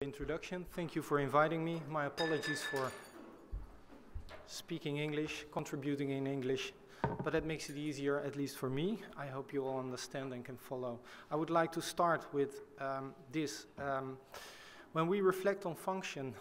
Introduction. Thank you for inviting me. My apologies for speaking English, contributing in English, but that makes it easier, at least for me. I hope you all understand and can follow. I would like to start with this. When we reflect on function,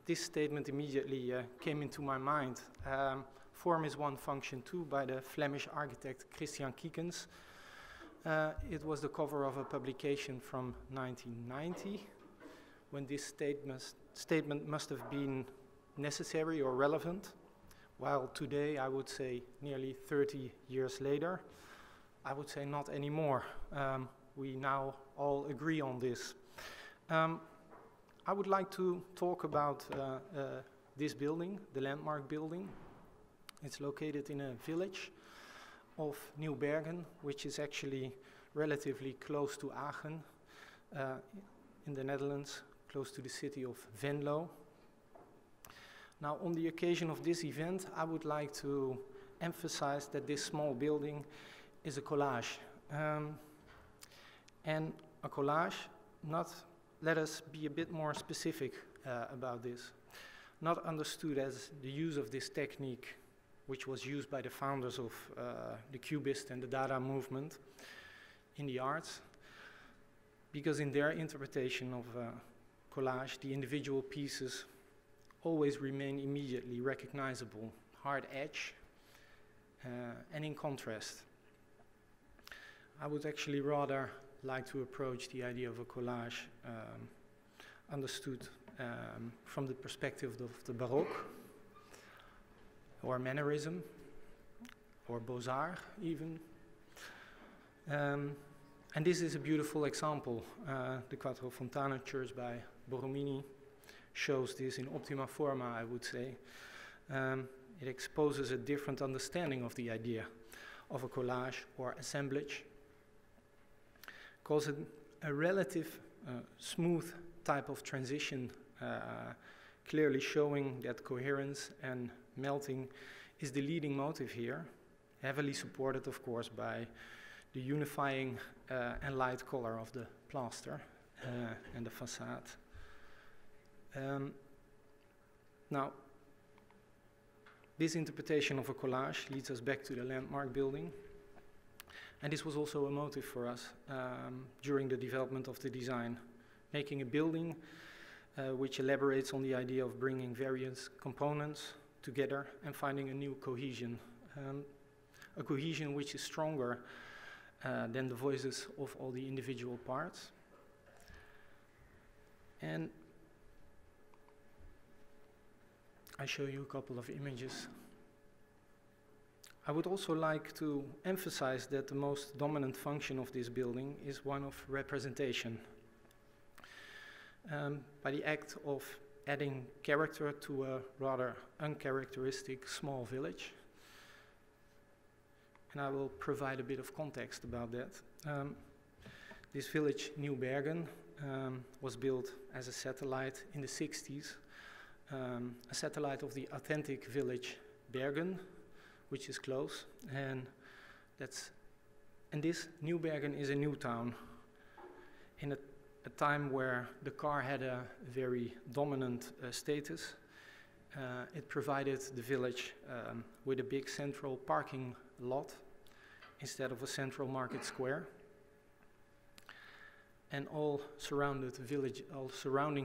this statement immediately came into my mind. Form is one, function two, by the Flemish architect Christian Kiekens. It was the cover of a publication from 1990, when this statement must have been necessary or relevant, while today, I would say nearly 30 years later, I would say not anymore. We now all agree on this. I would like to talk about this building, the landmark building. It's located in a village of Nieuw-Bergen, which is actually relatively close to Aachen in the Netherlands, close to the city of Venlo. Now, on the occasion of this event, I would like to emphasize that this small building is a collage. And a collage, let us be a bit more specific about this, not understood as the use of this technique, which was used by the founders of the Cubist and the Dada movement in the arts, because in their interpretation of collage, the individual pieces always remain immediately recognizable, hard edge, and in contrast. I would actually rather like to approach the idea of a collage understood from the perspective of the Baroque, or Mannerism, or Beaux-Arts even. And this is a beautiful example. The Quattro Fontane Church by Borromini shows this in optima forma, I would say. It exposes a different understanding of the idea of a collage or assemblage. Calls it a relative smooth type of transition, clearly showing that coherence and melting is the leading motive here, heavily supported, of course, by the unifying and light color of the plaster and the facade. Now, this interpretation of a collage leads us back to the landmark building, and this was also a motive for us during the development of the design, making a building which elaborates on the idea of bringing various components together and finding a new cohesion, a cohesion which is stronger than the voices of all the individual parts. And I show you a couple of images. I would also like to emphasize that the most dominant function of this building is one of representation. By the act of adding character to a rather uncharacteristic small village. And I will provide a bit of context about that. This village, Nieuw-Bergen, was built as a satellite in the 60s, a satellite of the authentic village Bergen, which is close, and this Nieuw-Bergen is a new town in a time where the car had a very dominant status. It provided the village with a big central parking lot instead of a central market square. And all surrounding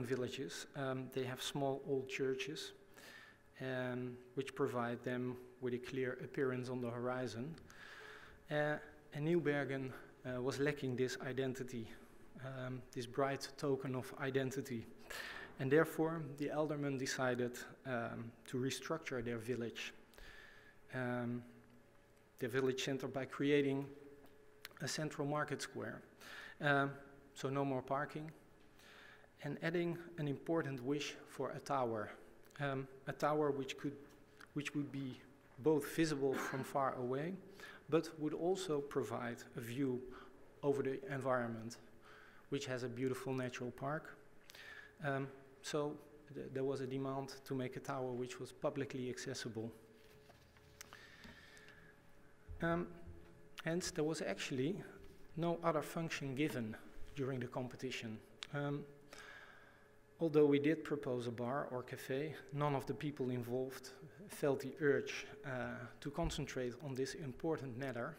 villages, they have small old churches, which provide them with a clear appearance on the horizon. And Nieuw-Bergen was lacking this identity, this bright token of identity. And therefore, the aldermen decided to restructure their village center by creating a central market square. So no more parking, and adding an important wish for a tower which would be both visible from far away, but would also provide a view over the environment, which has a beautiful natural park. So there was a demand to make a tower which was publicly accessible. Hence, there was actually no other function given during the competition. Although we did propose a bar or cafe, none of the people involved felt the urge to concentrate on this important matter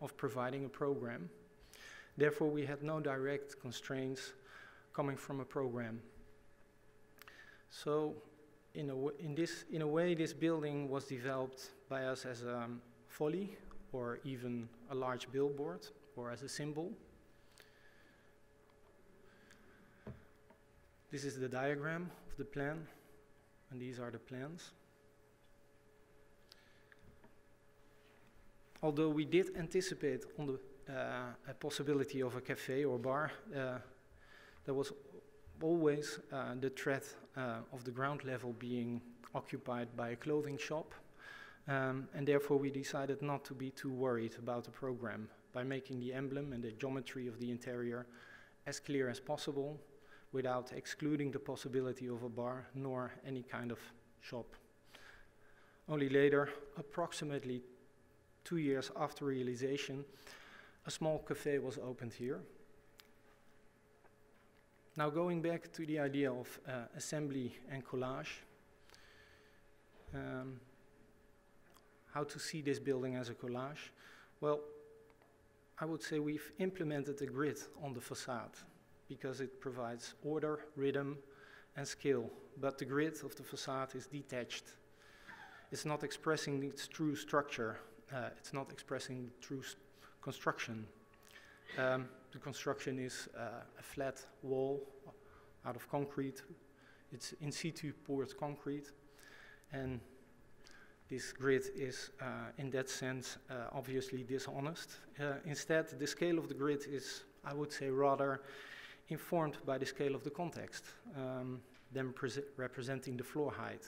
of providing a program. Therefore, we had no direct constraints coming from a program. So, in a way, this building was developed by us as a folly, or even a large billboard, or as a symbol. This is the diagram of the plan, and these are the plans. Although we did anticipate on the a possibility of a cafe or bar, there was always the threat of the ground level being occupied by a clothing shop, and therefore we decided not to be too worried about the program by making the emblem and the geometry of the interior as clear as possible without excluding the possibility of a bar nor any kind of shop. Only later, approximately 2 years after realization, a small cafe was opened here. Now, going back to the idea of assembly and collage, how to see this building as a collage? Well, I would say we've implemented a grid on the facade because it provides order, rhythm, and scale, but the grid of the facade is detached. It's not expressing its true structure. It's not expressing the true construction. The construction is a flat wall out of concrete. It's in situ poured concrete, and this grid is, in that sense, obviously dishonest. Instead, the scale of the grid is, I would say, rather informed by the scale of the context than representing the floor height.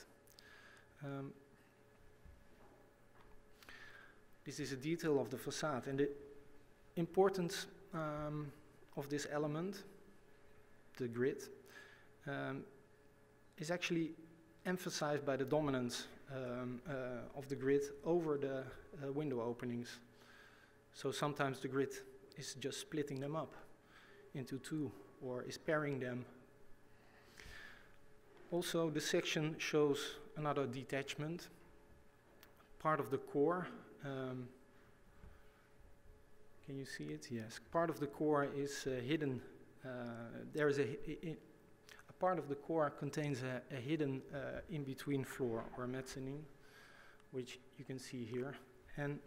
This is a detail of the facade, and the importance of this element, the grid, is actually emphasized by the dominance of the grid over the window openings. So sometimes the grid is just splitting them up into two or is pairing them. Also, the section shows another detachment, part of the core. Can you see it? Yes. Part of the core is hidden. There is a part of the core contains a hidden in-between floor or mezzanine, which you can see here, and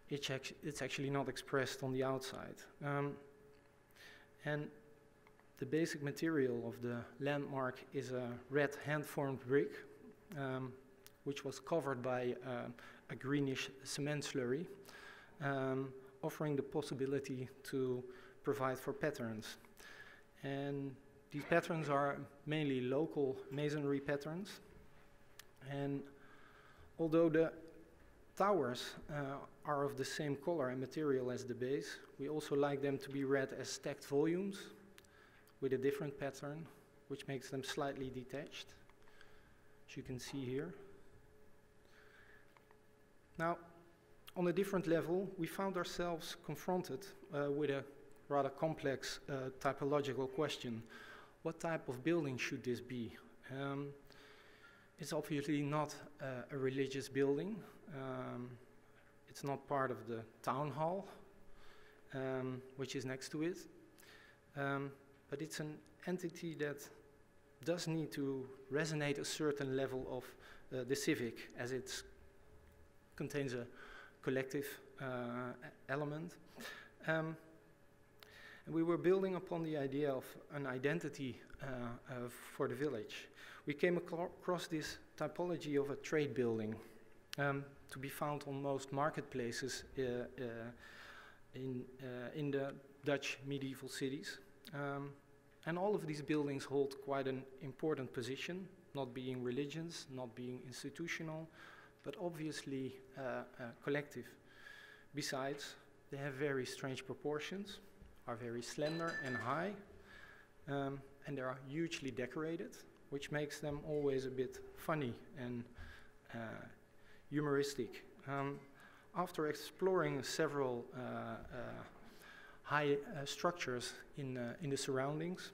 it's actually not expressed on the outside. And the basic material of the landmark is a red hand-formed brick, which was covered by a greenish cement slurry, offering the possibility to provide for patterns. And these patterns are mainly local masonry patterns. And although the towers are of the same color and material as the base, we also like them to be read as stacked volumes with a different pattern, which makes them slightly detached, as you can see here. Now, on a different level, we found ourselves confronted with a rather complex typological question. What type of building should this be? It's obviously not a religious building. It's not part of the town hall, which is next to it. But it's an entity that does need to resonate a certain level of the civic, as it contains a collective element. And we were building upon the idea of an identity for the village. We came across this typology of a trade building to be found on most marketplaces in the Dutch medieval cities. And all of these buildings hold quite an important position, not being religious, not being institutional, but obviously collective. Besides, they have very strange proportions, are very slender and high, and they are hugely decorated, which makes them always a bit funny and humoristic. After exploring several high structures in the surroundings,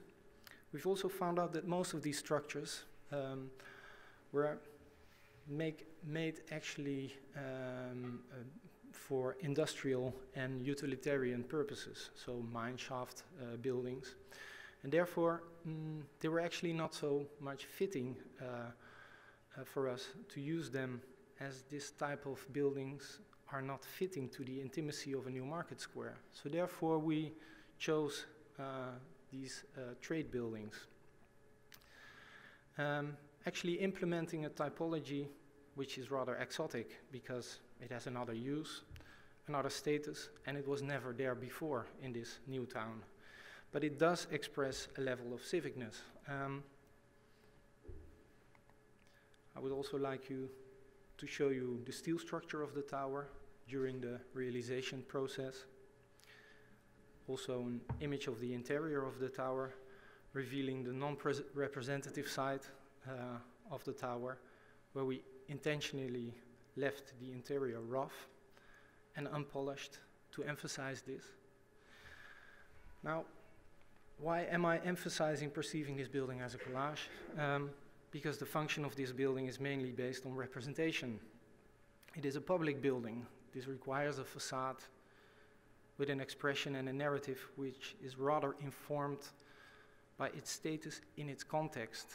We've also found out that most of these structures were made actually for industrial and utilitarian purposes, so mine shaft buildings. And therefore, they were actually not so much fitting for us to use them, as this type of buildings are not fitting to the intimacy of a new market square. So therefore, we chose these trade buildings. Actually implementing a typology which is rather exotic because it has another use, another status, and it was never there before in this new town. But it does express a level of civicness. I would also like to show you the steel structure of the tower during the realization process. Also an image of the interior of the tower, revealing the non-representative side of the tower, where we intentionally left the interior rough and unpolished to emphasize this. Now, why am I emphasizing perceiving this building as a collage? Because the function of this building is mainly based on representation. It is a public building. This requires a facade with an expression and a narrative which is rather informed by its status in its context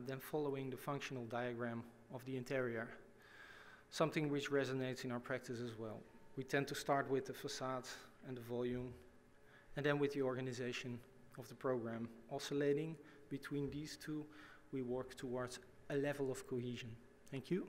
than following the functional diagram of the interior, something which resonates in our practice as well. We tend to start with the facade and the volume, and then with the organization of the program. Oscillating between these two, we work towards a level of cohesion. Thank you.